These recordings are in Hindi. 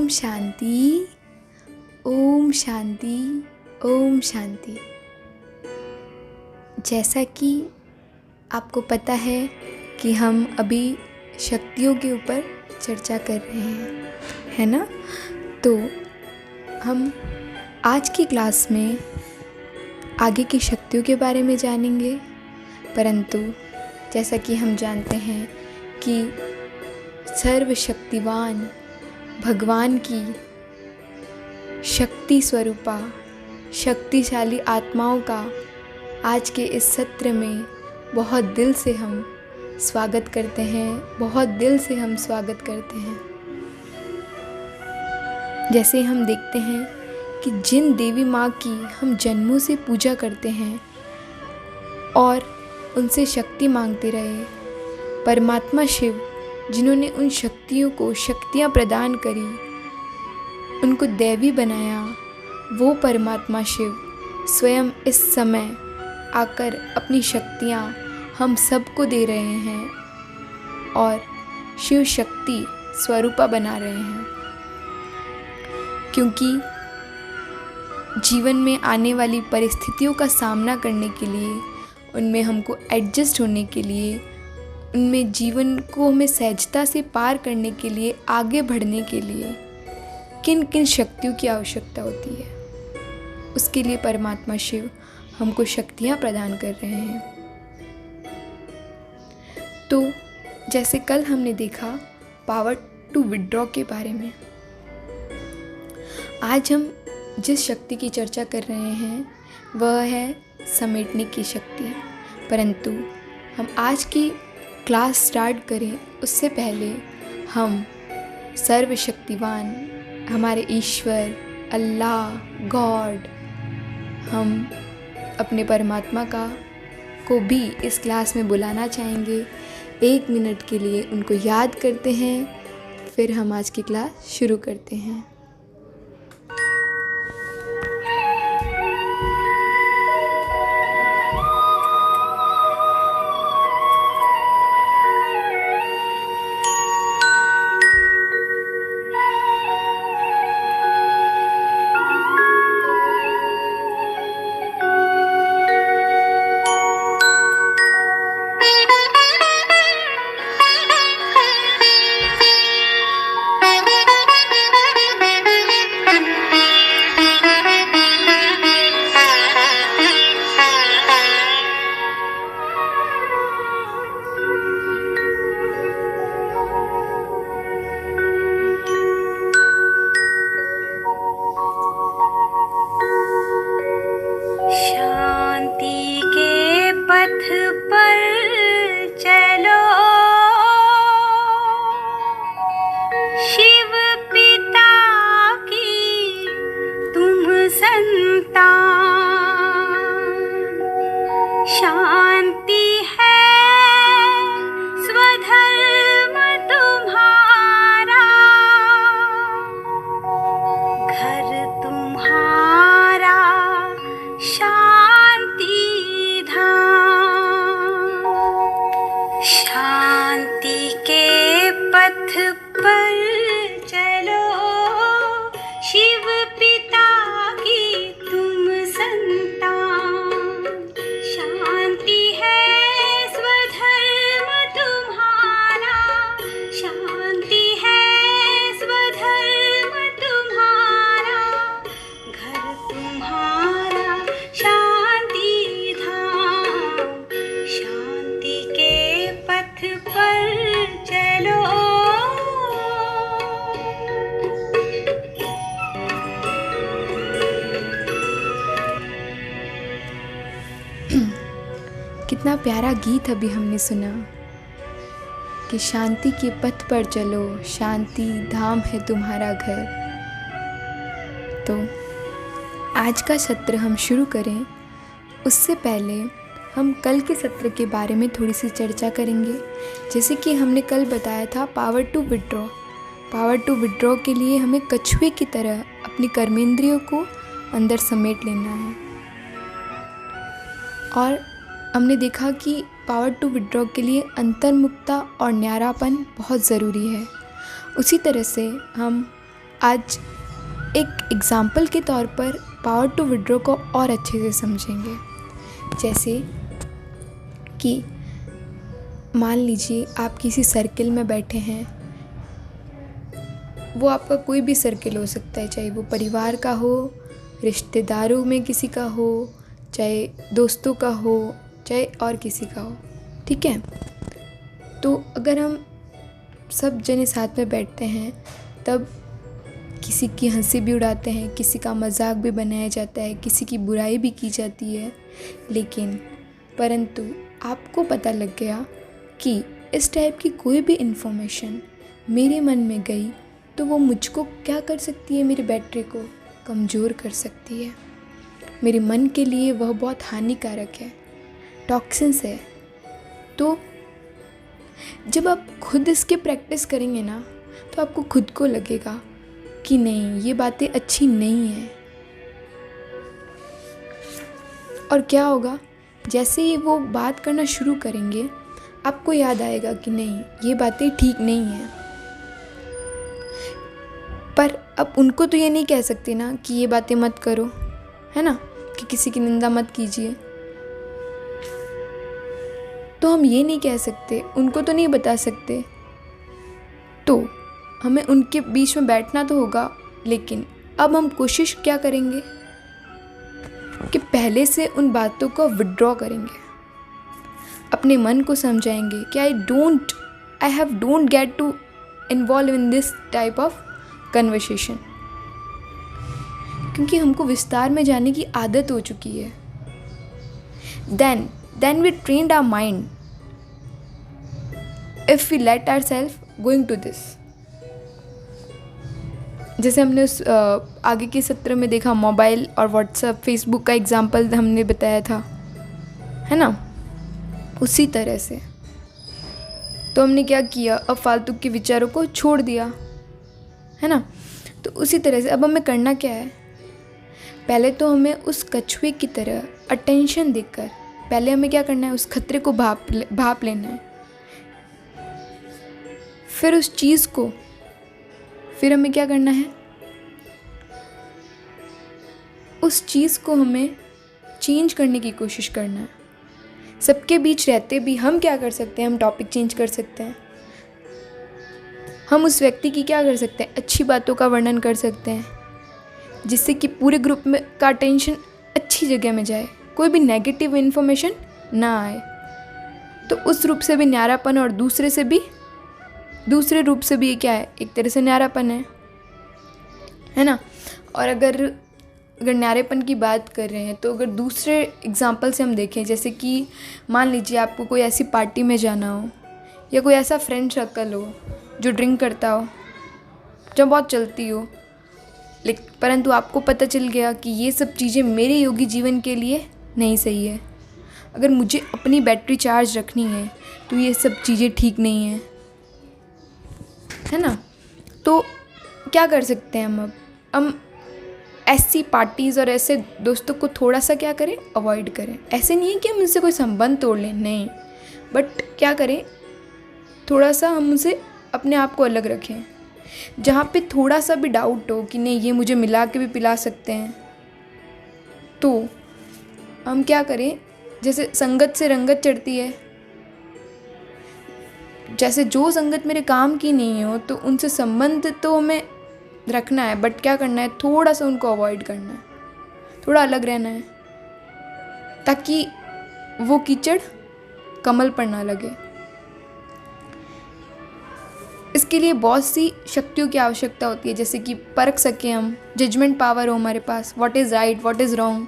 ओम शांति, ओम शांति, ओम शांति। जैसा कि आपको पता है कि हम अभी शक्तियों के ऊपर चर्चा कर रहे हैं, है ना? तो हम आज की क्लास में आगे की शक्तियों के बारे में जानेंगे, परंतु जैसा कि हम जानते हैं कि सर्वशक्तिवान भगवान की शक्ति स्वरूपा शक्तिशाली आत्माओं का आज के इस सत्र में बहुत दिल से हम स्वागत करते हैं, बहुत दिल से हम स्वागत करते हैं। जैसे हम देखते हैं कि जिन देवी माँ की हम जन्मों से पूजा करते हैं और उनसे शक्ति मांगते रहे, परमात्मा शिव जिन्होंने उन शक्तियों को शक्तियाँ प्रदान करी, उनको दैवी बनाया, वो परमात्मा शिव स्वयं इस समय आकर अपनी शक्तियाँ हम सबको दे रहे हैं और शिव शक्ति स्वरूपा बना रहे हैं। क्योंकि जीवन में आने वाली परिस्थितियों का सामना करने के लिए, उनमें हमको एडजस्ट होने के लिए, उनमें जीवन को हमें सहजता से पार करने के लिए, आगे बढ़ने के लिए किन किन शक्तियों की आवश्यकता होती है, उसके लिए परमात्मा शिव हमको शक्तियाँ प्रदान कर रहे हैं। तो जैसे कल हमने देखा पावर टू विड्रॉ के बारे में, आज हम जिस शक्ति की चर्चा कर रहे हैं वह है समेटने की शक्ति। परंतु हम आज की क्लास स्टार्ट करें उससे पहले हम सर्वशक्तिवान हमारे ईश्वर अल्लाह गॉड, हम अपने परमात्मा को भी इस क्लास में बुलाना चाहेंगे। 1 मिनट के लिए उनको याद करते हैं, फिर हम आज की क्लास शुरू करते हैं। कितना प्यारा गीत अभी हमने सुना कि शांति के पथ पर चलो, शांति धाम है तुम्हारा घर। तो आज का सत्र हम शुरू करें उससे पहले हम कल के सत्र के बारे में थोड़ी सी चर्चा करेंगे। जैसे कि हमने कल बताया था power to withdraw, power to withdraw के लिए हमें कछुए की तरह अपनी कर्मेंद्रियों को अंदर समेट लेना है। और हमने देखा कि पावर टू विड्रॉ के लिए अंतर्मुखता और न्यारापन बहुत ज़रूरी है। उसी तरह से हम आज एक एग्ज़ाम्पल के तौर पर पावर टू विड्रॉ को और अच्छे से समझेंगे। जैसे कि मान लीजिए आप किसी सर्किल में बैठे हैं, वो आपका कोई भी सर्किल हो सकता है, चाहे वो परिवार का हो, रिश्तेदारों में किसी का हो, चाहे दोस्तों का हो, चाहे और किसी का हो, ठीक है। तो अगर हम सब जने साथ में बैठते हैं तब किसी की हंसी भी उड़ाते हैं, किसी का मजाक भी बनाया जाता है, किसी की बुराई भी की जाती है, लेकिन परंतु आपको पता लग गया कि इस टाइप की कोई भी इन्फॉर्मेशन मेरे मन में गई तो वो मुझको क्या कर सकती है, मेरी बैटरी को कमज़ोर कर सकती है, मेरे मन के लिए वह बहुत हानिकारक है, टॉक्सिन्स है। तो जब आप खुद इसके प्रैक्टिस करेंगे ना तो आपको खुद को लगेगा कि नहीं, ये बातें अच्छी नहीं हैं। और क्या होगा, जैसे ही वो बात करना शुरू करेंगे आपको याद आएगा कि नहीं, ये बातें ठीक नहीं हैं। पर अब उनको तो ये नहीं कह सकते ना कि ये बातें मत करो, है ना, कि किसी की निंदा मत कीजिए। तो हम ये नहीं कह सकते, उनको तो नहीं बता सकते। तो हमें उनके बीच में बैठना तो होगा, लेकिन अब हम कोशिश क्या करेंगे कि पहले से उन बातों को विड्रॉ करेंगे, अपने मन को समझाएंगे कि I have don't get to involve in this type of conversation, क्योंकि हमको विस्तार में जाने की आदत हो चुकी है। Then we trained our mind if we let ourselves going to this। जैसे हमने उस आगे के सत्र में देखा, मोबाइल और व्हाट्सएप, फेसबुक का एग्जाम्पल हमने बताया था, है ना, उसी तरह से। तो हमने क्या किया, अब फालतू के विचारों को छोड़ दिया, है ना। तो उसी तरह से अब हमें करना क्या है, पहले तो हमें उस कछुए की तरह अटेंशन देकर पहले हमें क्या करना है, उस खतरे को भाप लेना है। फिर उस चीज़ को फिर हमें क्या करना है, उस चीज़ को हमें चेंज करने की कोशिश करना है। सबके बीच रहते भी हम क्या कर सकते हैं, हम टॉपिक चेंज कर सकते हैं। हम उस व्यक्ति की क्या कर सकते हैं, अच्छी बातों का वर्णन कर सकते हैं, जिससे कि पूरे ग्रुप में का अटेंशन अच्छी जगह में जाए, कोई भी नेगेटिव इन्फॉर्मेशन ना आए। तो उस रूप से भी न्यारापन, और दूसरे रूप से भी ये क्या है, एक तरह से न्यारापन है ना। और अगर न्यारेपन की बात कर रहे हैं तो अगर दूसरे एग्जाम्पल से हम देखें, जैसे कि मान लीजिए आपको कोई ऐसी पार्टी में जाना हो, या कोई ऐसा फ्रेंड सर्कल हो जो ड्रिंक करता हो, जो बहुत चलती हो, लेकिन परंतु आपको पता चल गया कि ये सब चीज़ें मेरे योगी जीवन के लिए नहीं सही है, अगर मुझे अपनी बैटरी चार्ज रखनी है तो ये सब चीज़ें ठीक नहीं है ना। तो क्या कर सकते हैं हम ऐसी पार्टीज़ और ऐसे दोस्तों को थोड़ा सा क्या करें, अवॉइड करें। ऐसे नहीं है कि हम उनसे कोई संबंध तोड़ लें, नहीं, बट क्या करें, थोड़ा सा हम उनसे अपने आप को अलग रखें। जहाँ पे थोड़ा सा भी डाउट हो कि नहीं, ये मुझे मिला के भी पिला सकते हैं, तो हम क्या करें, जैसे संगत से रंगत चढ़ती है, जैसे जो संगत मेरे काम की नहीं हो तो उनसे संबंध तो हमें रखना है, बट क्या करना है, थोड़ा सा उनको अवॉइड करना है, थोड़ा अलग रहना है, ताकि वो कीचड़ कमल पर ना लगे। इसके लिए बहुत सी शक्तियों की आवश्यकता होती है, जैसे कि परख सकें हम, जजमेंट पावर हो हमारे पास, what is right, what is wrong.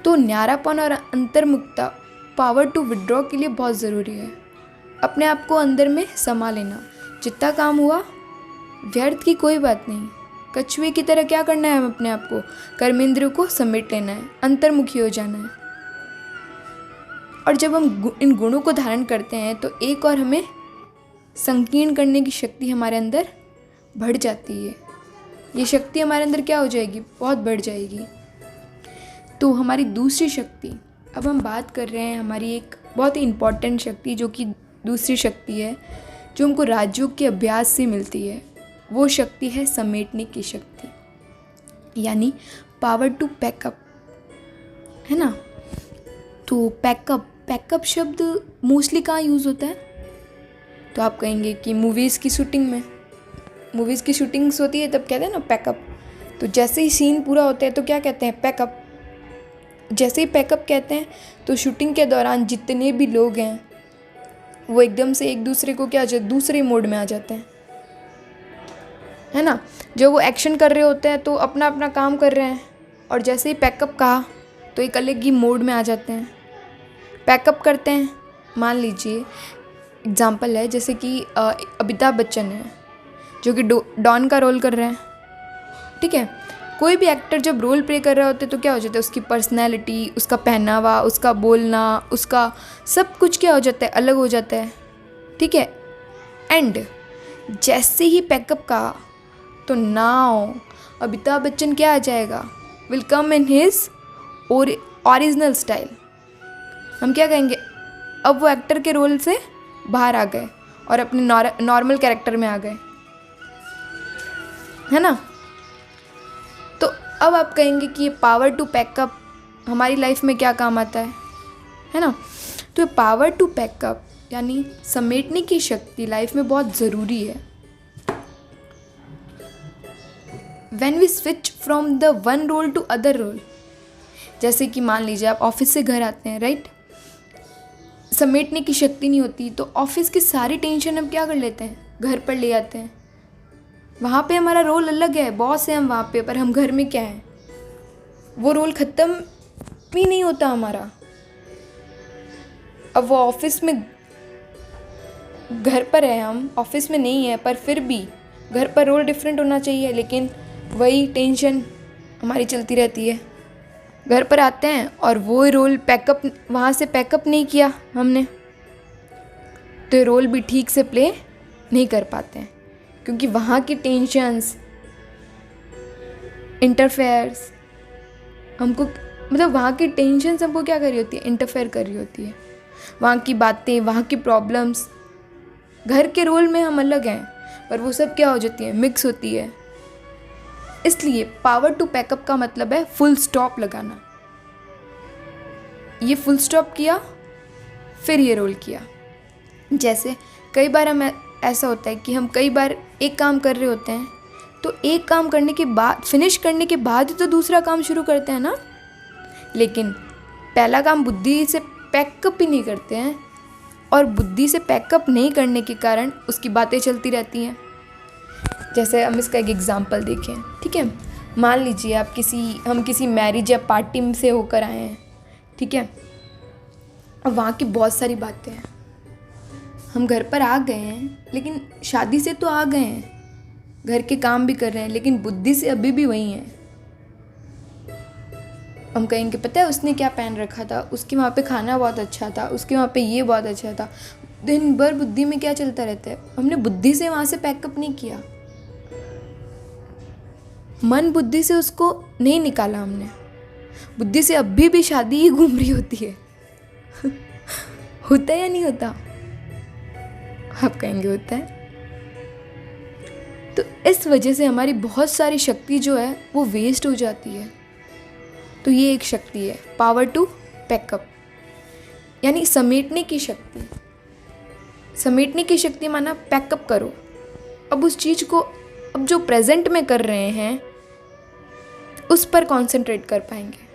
तो न्यारापन और अंतर्मुखता पावर टू विड्रॉ के लिए बहुत ज़रूरी है। अपने आप को अंदर में समा लेना, जितना काम हुआ व्यर्थ की कोई बात नहीं, कछुए की तरह क्या करना है, हम अपने आप को, कर्मेंद्रियों को समेट लेना है, अंतर्मुखी हो जाना है। और जब हम इन गुणों को धारण करते हैं तो एक और हमें संकीर्ण करने की शक्ति हमारे अंदर बढ़ जाती है। ये शक्ति हमारे अंदर क्या हो जाएगी, बहुत बढ़ जाएगी। तो हमारी दूसरी शक्ति, अब हम बात कर रहे हैं हमारी एक बहुत ही इम्पॉर्टेंट शक्ति, जो कि दूसरी शक्ति है, जो हमको राजयोग के अभ्यास से मिलती है। वो शक्ति है समेटने की शक्ति, यानी पावर टू पैकअप, है ना। तो पैकअप शब्द मोस्टली कहाँ यूज़ होता है? तो आप कहेंगे कि मूवीज़ की शूटिंग में, मूवीज़ की शूटिंग्स होती है तब कहते हैं ना पैकअप। तो जैसे ही सीन पूरा होता है तो क्या कहते हैं? पैकअप। जैसे ही पैकअप कहते हैं तो शूटिंग के दौरान जितने भी लोग हैं वो एकदम से एक दूसरे को दूसरे मोड में आ जाते हैं, है ना। जो वो एक्शन कर रहे होते हैं तो अपना अपना काम कर रहे हैं, और जैसे ही पैकअप कहा तो एक अलग ही मोड में आ जाते हैं, पैकअप करते हैं। मान लीजिए एग्जाम्पल है, जैसे कि अमिताभ बच्चन है जो कि डॉन का रोल कर रहे हैं, ठीक है। कोई भी एक्टर जब रोल प्ले कर रहा होता है तो क्या हो जाता है? उसकी पर्सनैलिटी, उसका पहनावा, उसका बोलना, उसका सब कुछ क्या हो जाता है? अलग हो जाता है, ठीक है। एंड जैसे ही पैकअप कहा तो नाउ अमिताभ बच्चन क्या आ जाएगा? Will come in his original style. हम क्या कहेंगे? अब वो एक्टर के रोल से बाहर आ गए और अपने नॉर्मल कैरेक्टर में आ गए, है ना। तो अब आप कहेंगे कि ये पावर टू पैकअप हमारी लाइफ में क्या काम आता है ना। तो पावर टू पैकअप यानी समेटने की शक्ति लाइफ में बहुत ज़रूरी है। When we switch from the one role to other role, जैसे कि मान लीजिए आप ऑफिस से घर आते हैं, राइट। समेटने की शक्ति नहीं होती तो ऑफिस की सारी टेंशन हम क्या कर लेते हैं? घर पर ले आते हैं। वहाँ पे हमारा रोल अलग है, बॉस है हम वहाँ पे, पर हम घर में क्या है? वो रोल ख़त्म भी नहीं होता हमारा। अब वो ऑफिस में, घर पर है, हम ऑफिस में नहीं है, पर फिर भी घर पर रोल डिफरेंट होना चाहिए, लेकिन वही टेंशन हमारी चलती रहती है। घर पर आते हैं और वो रोल पैकअप, वहाँ से पैकअप नहीं किया हमने, तो रोल भी ठीक से प्ले नहीं कर पाते हैं, क्योंकि वहाँ की टेंशन्स, इंटरफेयर्स हमको, मतलब वहाँ की टेंशन्स हमको क्या कर रही होती है? इंटरफेयर कर रही होती है। वहाँ की बातें, वहाँ की प्रॉब्लम्स, घर के रोल में हम अलग हैं, पर वो सब क्या हो जाती है? मिक्स होती है। इसलिए पावर टू पैकअप का मतलब है फुल स्टॉप लगाना। ये फुल स्टॉप किया, फिर ये रोल किया। जैसे कई बार हम ऐसा होता है कि हम कई बार एक काम कर रहे होते हैं, तो एक काम करने के बाद, फिनिश करने के बाद तो दूसरा काम शुरू करते हैं ना, लेकिन पहला काम बुद्धि से पैकअप ही नहीं करते हैं, और बुद्धि से पैकअप नहीं करने के कारण उसकी बातें चलती रहती हैं। जैसे हम इसका एक एग्जांपल देखें, ठीक है। मान लीजिए हम किसी मैरिज या पार्टी से होकर आए हैं, ठीक है, और वहाँ की बहुत सारी बातें हैं। हम घर पर आ गए हैं, लेकिन शादी से तो आ गए हैं, घर के काम भी कर रहे हैं, लेकिन बुद्धि से अभी भी वही हैं। हम कहेंगे पता है उसने क्या पहन रखा था, उसके वहाँ पे खाना बहुत अच्छा था, उसके वहाँ पे ये बहुत अच्छा था। दिन भर बुद्धि में क्या चलता रहता है? हमने बुद्धि से वहाँ से पैकअप नहीं किया, मन बुद्धि से उसको नहीं निकाला हमने। बुद्धि से अभी भी शादी ही घूम रही होती है। होता है या नहीं होता? आप कहेंगे होता है। तो इस वजह से हमारी बहुत सारी शक्ति जो है वो वेस्ट हो जाती है। तो ये एक शक्ति है, पावर टू पैकअप, यानी समेटने की शक्ति। समेटने की शक्ति माना पैकअप करो। अब उस चीज़ को, अब जो प्रेजेंट में कर रहे हैं उस पर कंसंट्रेट कर पाएंगे।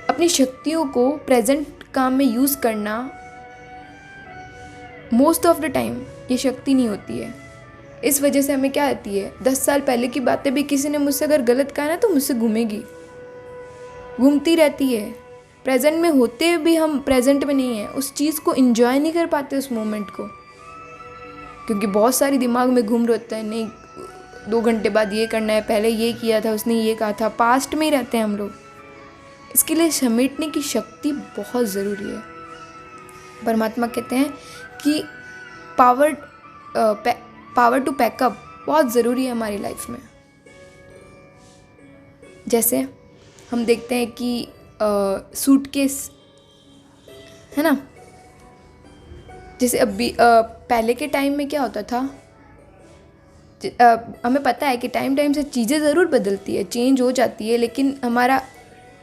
अपनी शक्तियों को प्रेजेंट काम में यूज़ करना मोस्ट ऑफ द टाइम ये शक्ति नहीं होती है। इस वजह से हमें क्या आती है, 10 साल पहले की बातें भी किसी ने मुझसे अगर गलत कहा ना तो मुझसे घूमती रहती है। प्रेजेंट में होते हुए भी हम प्रेजेंट में नहीं है, उस चीज़ को एंजॉय नहीं कर पाते, उस मोमेंट को, क्योंकि बहुत सारी दिमाग में घूम रहे होता है। नहीं 2 घंटे बाद ये करना है, पहले ये किया था, उसने ये कहा था, पास्ट में ही रहते हैं हम लोग। इसके लिए समेटने की शक्ति बहुत ज़रूरी है। परमात्मा कहते हैं कि पावर टू पैकअप बहुत ज़रूरी है हमारी लाइफ में। जैसे हम देखते हैं कि सूटकेस है ना, जैसे अभी पहले के टाइम में क्या होता था, हमें पता है कि टाइम टाइम से चीज़ें ज़रूर बदलती है, चेंज हो जाती है, लेकिन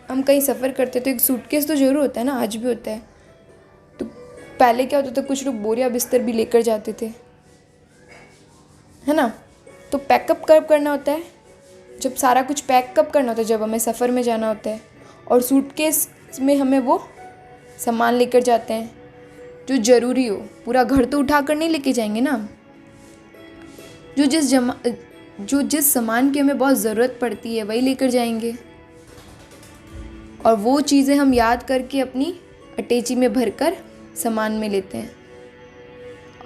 हम कहीं सफ़र करते तो एक सूटकेस तो ज़रूर होता है ना, आज भी होता है। तो पहले क्या होता था, कुछ लोग बोरिया बिस्तर भी लेकर जाते थे, है ना। तो पैकअप कब करना होता है, जब सारा कुछ पैक कब करना होता है, जब हमें सफ़र में जाना होता है। और सूटकेस में हमें वो सामान लेकर जाते हैं जो ज़रूरी हो। पूरा घर तो उठा कर नहीं लेके जाएंगे ना। जो जिस सामान की हमें बहुत ज़रूरत पड़ती है वही लेकर जाएंगे, और वो चीज़ें हम याद करके अपनी अटैची में भरकर सामान में लेते हैं।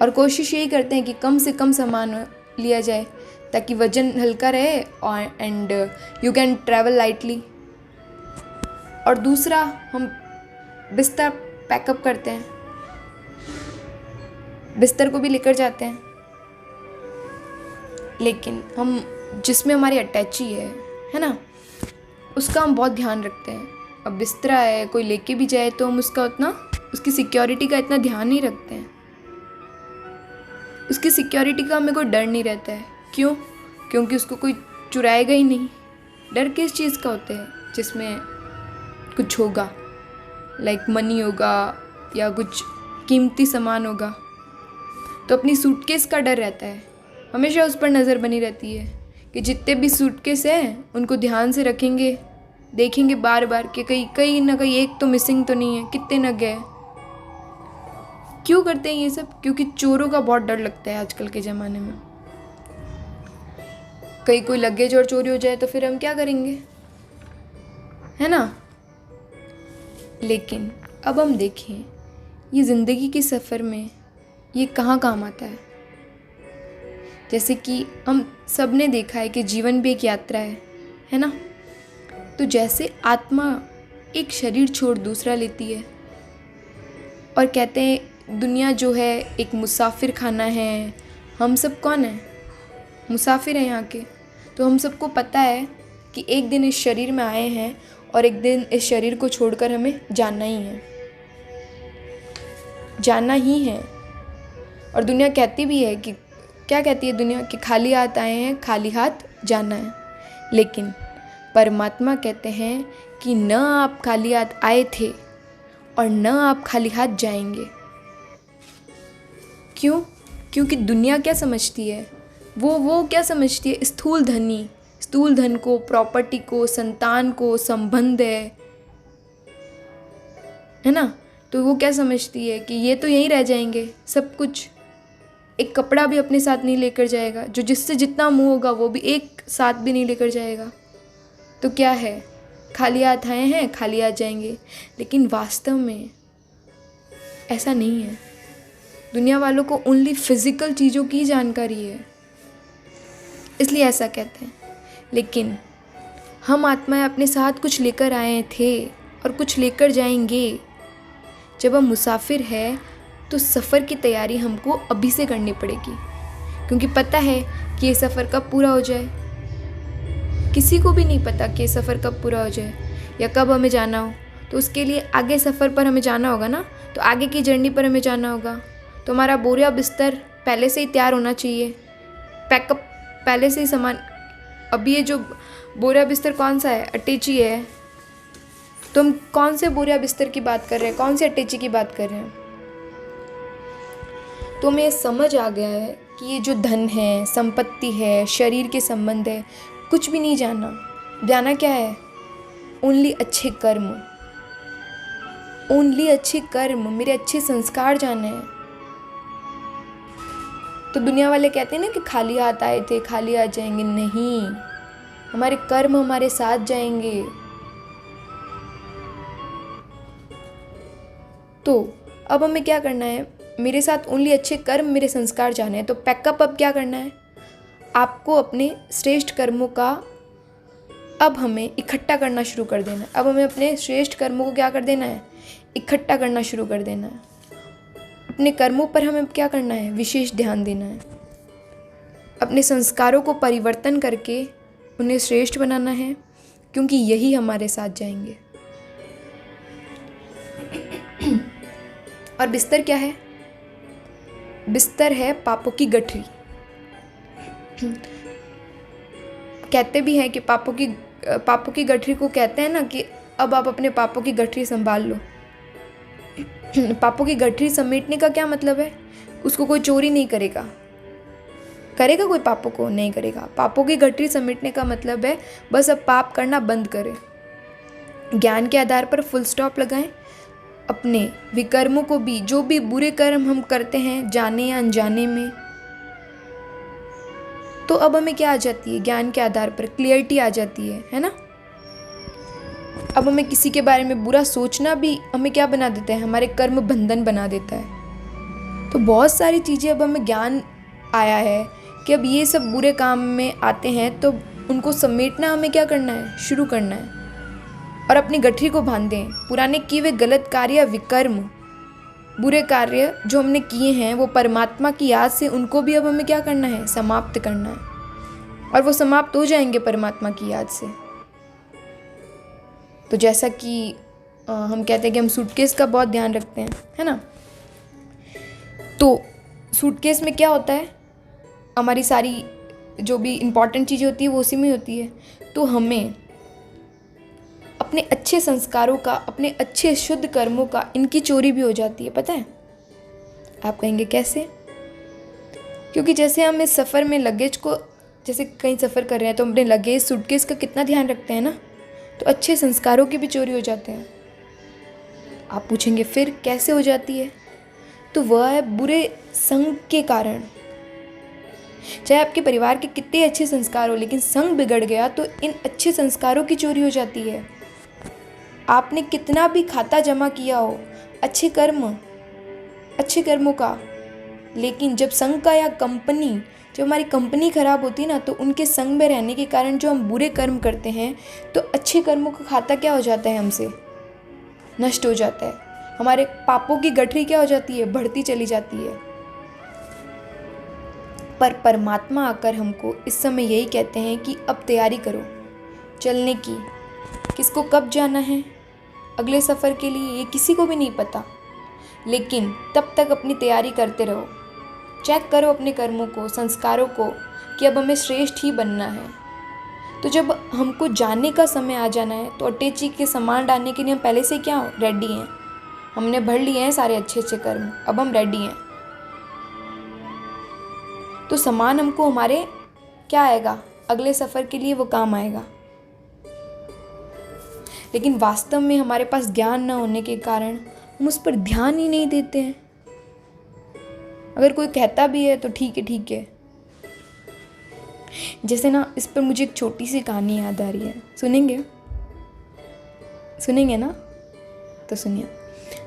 और कोशिश यही करते हैं कि कम से कम सामान लिया जाए ताकि वज़न हल्का रहे और and you can travel lightly. और दूसरा, हम बिस्तर पैकअप करते हैं, बिस्तर को भी लेकर जाते हैं, लेकिन हम जिसमें हमारी अटैची है ना, उसका हम बहुत ध्यान रखते हैं। अब बिस्तरा है, कोई लेके भी जाए तो हम उसकी सिक्योरिटी का इतना ध्यान नहीं रखते हैं। उसकी सिक्योरिटी का हमें कोई डर नहीं रहता है। क्यों? क्योंकि उसको कोई चुराएगा ही नहीं। डर किस चीज़ का होता है? जिसमें कुछ होगा, लाइक मनी होगा या कुछ कीमती सामान होगा, तो अपनी सूटकेस का डर रहता है। हमेशा उस पर नज़र बनी रहती है कि जितने भी सूटकेस हैं उनको ध्यान से रखेंगे, देखेंगे बार बार कि कहीं ना कहीं एक तो मिसिंग तो नहीं है, कितने न गए। क्यों करते हैं ये सब? क्योंकि चोरों का बहुत डर लगता है आजकल के ज़माने में। कहीं कोई लगेज और चोरी हो जाए तो फिर हम क्या करेंगे, है ना। लेकिन अब हम देखें, ये ज़िंदगी के सफ़र में ये कहाँ काम आता है। जैसे कि हम सब ने देखा है कि जीवन भी एक यात्रा है ना। तो जैसे आत्मा एक शरीर छोड़ दूसरा लेती है, और कहते हैं दुनिया जो है एक मुसाफिर खाना है। हम सब कौन है? मुसाफिर हैं यहाँ के। तो हम सबको पता है कि एक दिन इस शरीर में आए हैं और एक दिन इस शरीर को छोड़कर हमें जाना ही है, जाना ही है। और दुनिया कहती भी है कि, क्या कहती है दुनिया, कि खाली हाथ आए हैं, खाली हाथ जाना है। लेकिन परमात्मा कहते हैं कि न आप खाली हाथ आए थे और न आप खाली हाथ जाएंगे। क्यों? क्योंकि दुनिया क्या समझती है, वो क्या समझती है? स्थूल धन को, प्रॉपर्टी को, संतान को, संबंध है ना। तो वो क्या समझती है कि ये तो यहीं रह जाएंगे सब कुछ। एक कपड़ा भी अपने साथ नहीं लेकर जाएगा, जो जिससे जितना मुँह होगा वो भी एक साथ भी नहीं लेकर जाएगा। तो क्या है, खाली हाथ आए हैं, खाली हाथ जाएंगे। लेकिन वास्तव में ऐसा नहीं है। दुनिया वालों को ओनली फिजिकल चीज़ों की जानकारी है, इसलिए ऐसा कहते हैं। लेकिन हम आत्माएं अपने साथ कुछ लेकर आए थे और कुछ लेकर जाएंगे। जब हम मुसाफिर हैं तो सफ़र की तैयारी हमको अभी से करनी पड़ेगी, क्योंकि पता है कि ये सफ़र कब पूरा हो जाए। किसी को भी नहीं पता कि ये सफ़र कब पूरा हो जाए या कब हमें जाना हो। तो उसके लिए आगे सफ़र पर हमें जाना होगा ना, तो आगे की जर्नी पर हमें जाना होगा। तो हमारा बोरिया बिस्तर पहले से ही तैयार होना चाहिए, पैकअप पहले से ही सामान। अभी ये जो बोरिया बिस्तर कौन सा है? अटैची है। तो हम कौन से बोरिया बिस्तर की बात कर रहे हैं, कौन से अटैची की बात कर रहे हैं? तो हमें समझ आ गया है कि ये जो धन है, संपत्ति है, शरीर के संबंध है, कुछ भी नहीं जाना क्या है? ओनली अच्छे कर्म, मेरे अच्छे संस्कार जाने हैं। तो दुनिया वाले कहते हैं ना कि खाली हाथ आए थे, खाली हाथ जाएंगे। नहीं, हमारे कर्म हमारे साथ जाएंगे। तो अब हमें क्या करना है? मेरे साथ ओनली अच्छे कर्म, मेरे संस्कार जाने हैं। तो पैकअप अब क्या करना है? आपको अपने श्रेष्ठ कर्मों का अब हमें इकट्ठा करना शुरू कर देना है। अब हमें अपने श्रेष्ठ कर्मों को क्या कर देना है? इकट्ठा करना शुरू कर देना है। अपने कर्मों पर हमें क्या करना है? विशेष ध्यान देना है। अपने संस्कारों को परिवर्तन करके उन्हें श्रेष्ठ बनाना है, क्योंकि यही हमारे साथ जाएंगे। और बिस्तर क्या है? बिस्तर है पापों की गठरी। कहते भी हैं कि पापों की गठरी को कहते हैं ना कि अब आप अपने पापों की गठरी संभाल लो। पापों की गठरी समेटने का क्या मतलब है? उसको कोई चोरी नहीं करेगा। करेगा कोई पापों को? नहीं करेगा। पापों की गठरी समेटने का मतलब है बस अब पाप करना बंद करें, ज्ञान के आधार पर फुल स्टॉप लगाएं। अपने विकर्मों को भी, जो भी बुरे कर्म हम करते हैं जाने या अनजाने में, तो अब हमें क्या आ जाती है? ज्ञान के आधार पर क्लियरिटी आ जाती है ना। अब हमें किसी के बारे में बुरा सोचना भी हमें क्या बना देता है? हमारे कर्म बंधन बना देता है। तो बहुत सारी चीज़ें अब हमें ज्ञान आया है कि अब ये सब बुरे काम में आते हैं तो उनको समेटना हमें क्या करना है? शुरू करना है और अपनी गठरी को बांध दें। पुराने किए हुए गलत कार्य, विकर्म, बुरे कार्य जो हमने किए हैं वो परमात्मा की याद से उनको भी अब हमें क्या करना है? समाप्त करना है। और वो समाप्त हो जाएंगे परमात्मा की याद से। तो जैसा कि हम कहते हैं कि हम सूटकेस का बहुत ध्यान रखते हैं, है ना। तो सूटकेस में क्या होता है? हमारी सारी जो भी इम्पॉर्टेंट चीज़ें होती है वो उसी में होती है। तो हमें अपने अच्छे संस्कारों का, अपने अच्छे शुद्ध कर्मों का, इनकी चोरी भी हो जाती है, पता है। आप कहेंगे कैसे? क्योंकि जैसे हम इस सफ़र में लगेज को, जैसे कहीं सफ़र कर रहे हैं तो अपने लगेज, सूटकेस का कितना ध्यान रखते हैं ना, तो अच्छे संस्कारों की भी चोरी हो जाते हैं। आप पूछेंगे फिर कैसे हो जाती है? तो वह है बुरे संग के कारण। चाहे आपके परिवार के कितने अच्छे संस्कार हो, लेकिन संग बिगड़ गया तो इन अच्छे संस्कारों की चोरी हो जाती है। आपने कितना भी खाता जमा किया हो अच्छे कर्मों का, लेकिन जब संग का या कंपनी, जब हमारी कंपनी खराब होती है ना, तो उनके संग में रहने के कारण जो हम बुरे कर्म करते हैं तो अच्छे कर्मों का खाता क्या हो जाता है? हमसे नष्ट हो जाता है। हमारे पापों की गठरी क्या हो जाती है? बढ़ती चली जाती है। पर परमात्मा आकर हमको इस समय यही कहते हैं कि अब तैयारी करो चलने की। किसको कब जाना है अगले सफ़र के लिए ये किसी को भी नहीं पता, लेकिन तब तक अपनी तैयारी करते रहो। चेक करो अपने कर्मों को, संस्कारों को, कि अब हमें श्रेष्ठ ही बनना है। तो जब हमको जाने का समय आ जाना है तो अटैची के सामान डालने के लिए हम पहले से क्या रेडी हैं। हमने भर लिए हैं सारे अच्छे अच्छे कर्म, अब हम रेडी हैं। तो सामान हमको हमारे क्या आएगा? अगले सफ़र के लिए वो काम आएगा। लेकिन वास्तव में हमारे पास ज्ञान न होने के कारण हम उस पर ध्यान ही नहीं देते हैं। अगर कोई कहता भी है तो ठीक है। जैसे ना, इस पर मुझे एक छोटी सी कहानी याद आ रही है। सुनेंगे ना? तो सुनिए।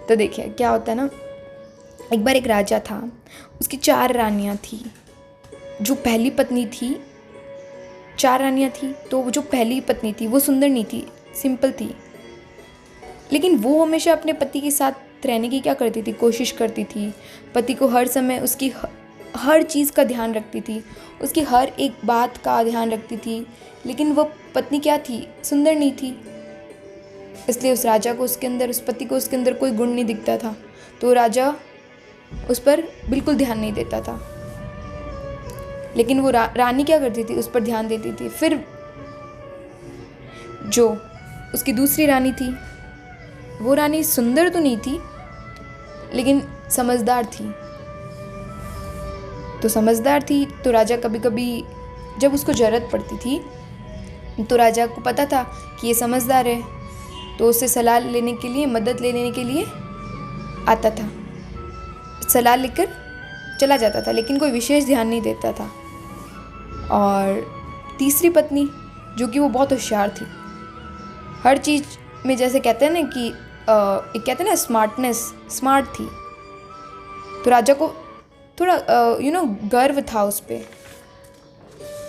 तो देखिए क्या होता है ना, एक बार एक राजा था, उसकी 4 रानियाँ थी। जो पहली पत्नी थी, 4 रानियाँ थी, तो जो पहली पत्नी थी वो सुंदर नहीं थी, सिंपल थी। लेकिन वो हमेशा अपने पति के साथ रहने की क्या करती थी? कोशिश करती थी। पति को हर समय उसकी हर चीज़ का ध्यान रखती थी, उसकी हर एक बात का ध्यान रखती थी। लेकिन वो पत्नी क्या थी? सुंदर नहीं थी। इसलिए उस राजा को उसके अंदर, उस पति को उसके अंदर कोई गुण नहीं दिखता था। तो राजा उस पर बिल्कुल ध्यान नहीं देता था। लेकिन वो रानी क्या करती थी? उस पर ध्यान देती थी। फिर जो उसकी दूसरी रानी थी, वो रानी सुंदर तो नहीं थी लेकिन समझदार थी। तो राजा कभी कभी जब उसको ज़रूरत पड़ती थी तो राजा को पता था कि ये समझदार है, तो उससे सलाह लेने के लिए, मदद लेने के लिए आता था, सलाह लेकर चला जाता था, लेकिन कोई विशेष ध्यान नहीं देता था। और तीसरी पत्नी जो कि वो बहुत होशियार थी, हर चीज़ में जैसे कहते हैं ना कि एक कहते हैं ना स्मार्ट थी। तो राजा को थोड़ा गर्व था उस पर।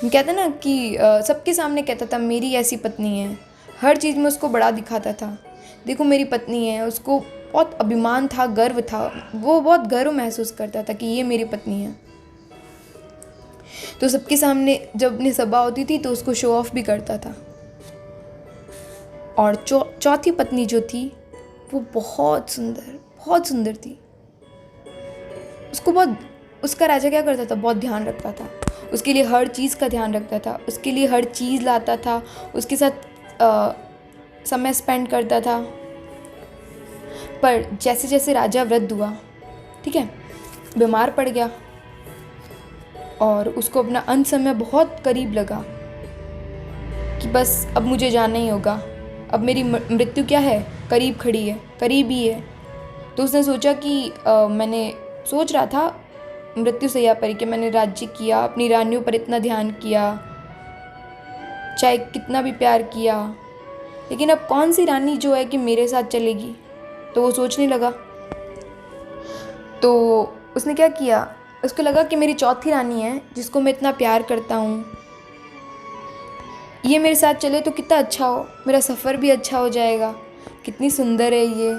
हम कहते हैं ना कि सबके सामने कहता था मेरी ऐसी पत्नी है, हर चीज़ में उसको बड़ा दिखाता था। देखो मेरी पत्नी है, उसको बहुत अभिमान था, गर्व था, वो बहुत गर्व महसूस करता था कि ये मेरी पत्नी है। तो सबके सामने जब अपनी सभा होती थी तो उसको शो ऑफ भी करता था। और चौथी पत्नी जो थी वो बहुत सुंदर थी। उसका राजा क्या करता था? बहुत ध्यान रखता था। उसके लिए हर चीज़ का ध्यान रखता था, उसके लिए हर चीज़ लाता था, उसके साथ समय स्पेंड करता था। पर जैसे जैसे राजा वृद्ध हुआ, ठीक है, बीमार पड़ गया और उसको अपना अंत समय बहुत करीब लगा कि बस अब मुझे जाना ही होगा, अब मेरी मृत्यु क्या है, करीब खड़ी है, करीब ही है। तो उसने सोचा कि मैंने सोच रहा था मृत्यु सैया पर कि मैंने राज्य किया, अपनी रानियों पर इतना ध्यान किया, चाहे कितना भी प्यार किया, लेकिन अब कौन सी रानी जो है कि मेरे साथ चलेगी। तो वो सोचने लगा। तो उसने क्या किया, उसको लगा कि मेरी चौथी रानी है जिसको मैं इतना प्यार करता हूँ, ये मेरे साथ चले तो कितना अच्छा हो, मेरा सफ़र भी अच्छा हो जाएगा, कितनी सुंदर है ये।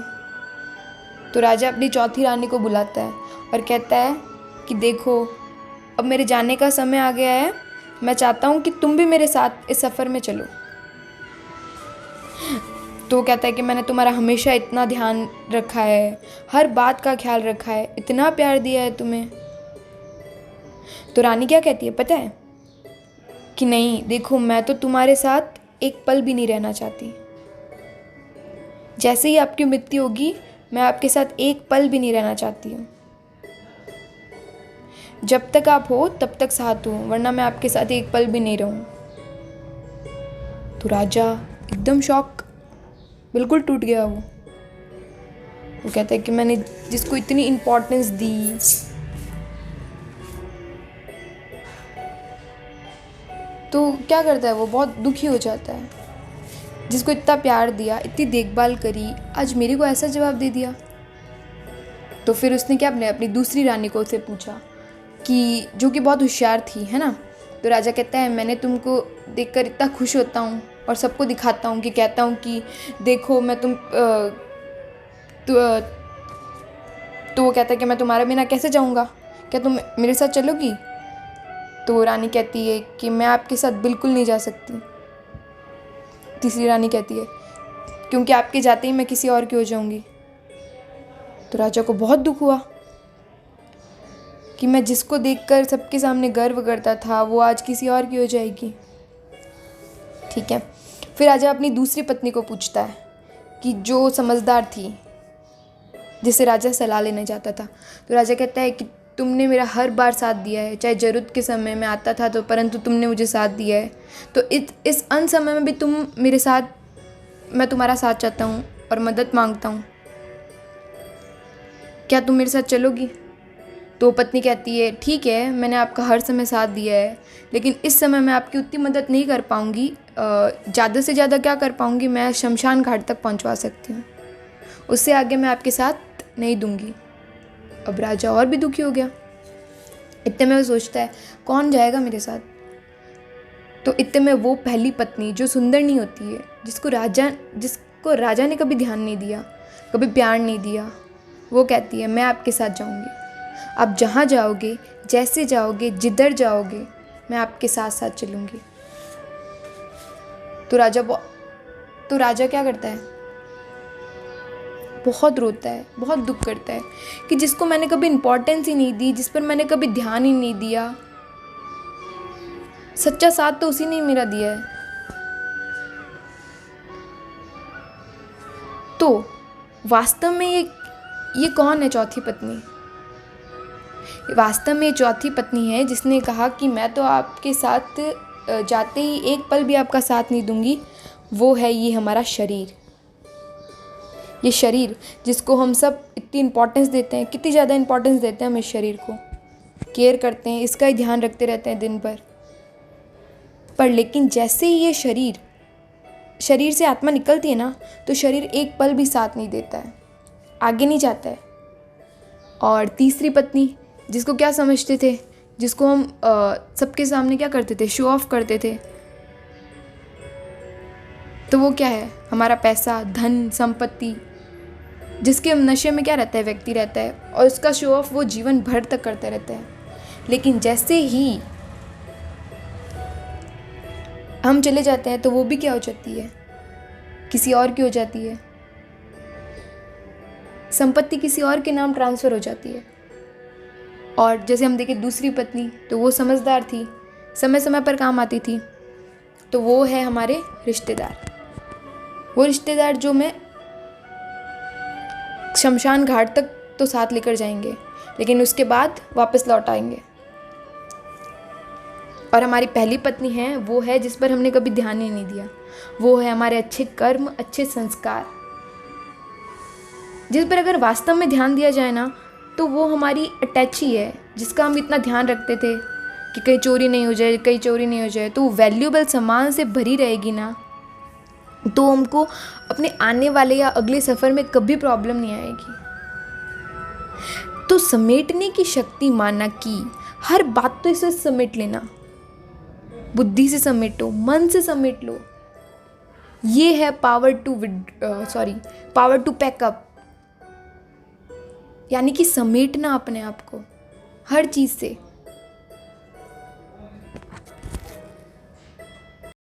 तो राजा अपनी चौथी रानी को बुलाता है और कहता है कि देखो अब मेरे जाने का समय आ गया है, मैं चाहता हूँ कि तुम भी मेरे साथ इस सफ़र में चलो। तो वो कहता है कि मैंने तुम्हारा हमेशा इतना ध्यान रखा है, हर बात का ख्याल रखा है, इतना प्यार दिया है तुम्हें। तो रानी क्या कहती है पता है कि नहीं, देखो मैं तो तुम्हारे साथ एक पल भी नहीं रहना चाहती। जैसे ही आपकी मृत्यु होगी मैं आपके साथ एक पल भी नहीं रहना चाहती हूँ। जब तक आप हो तब तक साथ हो, वरना मैं आपके साथ एक पल भी नहीं रहूँ। तो राजा एकदम शॉक, बिल्कुल टूट गया। वो कहता है कि मैंने जिसको इतनी इम्पोर्टेंस दी, तो क्या करता है वो, बहुत दुखी हो जाता है। जिसको इतना प्यार दिया, इतनी देखभाल करी, आज मेरे को ऐसा जवाब दे दिया। तो फिर उसने क्या अपनी दूसरी रानी को उससे पूछा कि जो कि बहुत होशियार थी, है ना। तो राजा कहता है मैंने तुमको देखकर इतना खुश होता हूँ और सबको दिखाता हूँ कि कहता हूँ कि देखो मैं तो वो कहता है कि मैं तुम्हारे बिना कैसे जाऊँगा, क्या तुम मेरे साथ चलोगी। तो रानी कहती है कि मैं आपके साथ बिल्कुल नहीं जा सकती। तीसरी रानी कहती है क्योंकि आपके जाते ही मैं किसी और की हो जाऊंगी। तो राजा को बहुत दुख हुआ कि मैं जिसको देखकर सबके सामने गर्व करता था वो आज किसी और की हो जाएगी। ठीक है, फिर राजा अपनी दूसरी पत्नी को पूछता है कि जो समझदार थी, जिसे राजा सलाह लेने जाता था। तो राजा कहता है कि तुमने मेरा हर बार साथ दिया है, चाहे ज़रूरत के समय में आता था तो, परंतु तुमने मुझे साथ दिया है। तो इस अंत समय में भी तुम मेरे साथ, मैं तुम्हारा साथ चाहता हूँ और मदद मांगता हूँ, क्या तुम मेरे साथ चलोगी। तो पत्नी कहती है ठीक है, मैंने आपका हर समय साथ दिया है, लेकिन इस समय मैं आपकी उतनी मदद नहीं कर पाऊँगी, ज़्यादा से ज़्यादा क्या कर पाऊँगी, मैं शमशान घाट तक पहुँचवा सकती हूँ, उससे आगे मैं आपके साथ नहीं दूँगी। अब राजा और भी दुखी हो गया। इतने में वो सोचता है कौन जाएगा मेरे साथ। तो इतने में वो पहली पत्नी जो सुंदर नहीं होती है, जिसको राजा ने कभी ध्यान नहीं दिया, कभी प्यार नहीं दिया, वो कहती है मैं आपके साथ जाऊंगी, आप जहाँ जाओगे, जैसे जाओगे, जिधर जाओगे, मैं आपके साथ साथ चलूँगी। तो राजा क्या करता है, बहुत रोता है, बहुत दुख करता है कि जिसको मैंने कभी इम्पोर्टेंस ही नहीं दी, जिस पर मैंने कभी ध्यान ही नहीं दिया, सच्चा साथ तो उसी ने मेरा दिया है। तो वास्तव में ये कौन है चौथी पत्नी। वास्तव में ये चौथी पत्नी है जिसने कहा कि मैं तो आपके साथ जाते ही एक पल भी आपका साथ नहीं दूंगी। वो है ये हमारा शरीर। ये शरीर जिसको हम सब इतनी इम्पोर्टेंस देते हैं, कितनी ज़्यादा इम्पोर्टेंस देते हैं हम इस शरीर को, केयर करते हैं, इसका ही ध्यान रखते रहते हैं दिन भर। पर लेकिन जैसे ही ये शरीर से आत्मा निकलती है ना, तो शरीर एक पल भी साथ नहीं देता है, आगे नहीं जाता है। और तीसरी पत्नी जिसको क्या समझते थे, जिसको हम सबके सामने क्या करते थे, शो ऑफ करते थे, तो वो क्या है, हमारा पैसा, धन, संपत्ति, जिसके नशे में क्या रहता है, व्यक्ति रहता है, और उसका शो ऑफ वो जीवन भर तक करता रहता है। लेकिन जैसे ही हम चले जाते हैं तो वो भी क्या हो जाती है, किसी और की हो जाती है, संपत्ति किसी और के नाम ट्रांसफ़र हो जाती है। और जैसे हम देखें दूसरी पत्नी, तो वो समझदार थी, समय समय पर काम आती थी, तो वो है हमारे रिश्तेदार। वो रिश्तेदार जो मैं शमशान घाट तक तो साथ लेकर जाएंगे, लेकिन उसके बाद वापस लौट आएंगे। और हमारी पहली पत्नी है, वो है जिस पर हमने कभी ध्यान ही नहीं दिया। वो है हमारे अच्छे कर्म, अच्छे संस्कार, जिस पर अगर वास्तव में ध्यान दिया जाए ना, तो वो हमारी अटैची है, जिसका हम इतना ध्यान रखते थे कि कहीं चोरी नहीं हो जाए, कहीं चोरी नहीं हो जाए। तो वैल्यूएबल सामान से भरी रहेगी ना, तो हमको अपने आने वाले या अगले सफ़र में कभी प्रॉब्लम नहीं आएगी। तो समेटने की शक्ति मानना कि हर बात तो इसे समेट लेना, बुद्धि से समेटो, मन से समेट लो। ये है पावर टू पैकअप, यानी कि समेटना अपने आप को हर चीज़ से।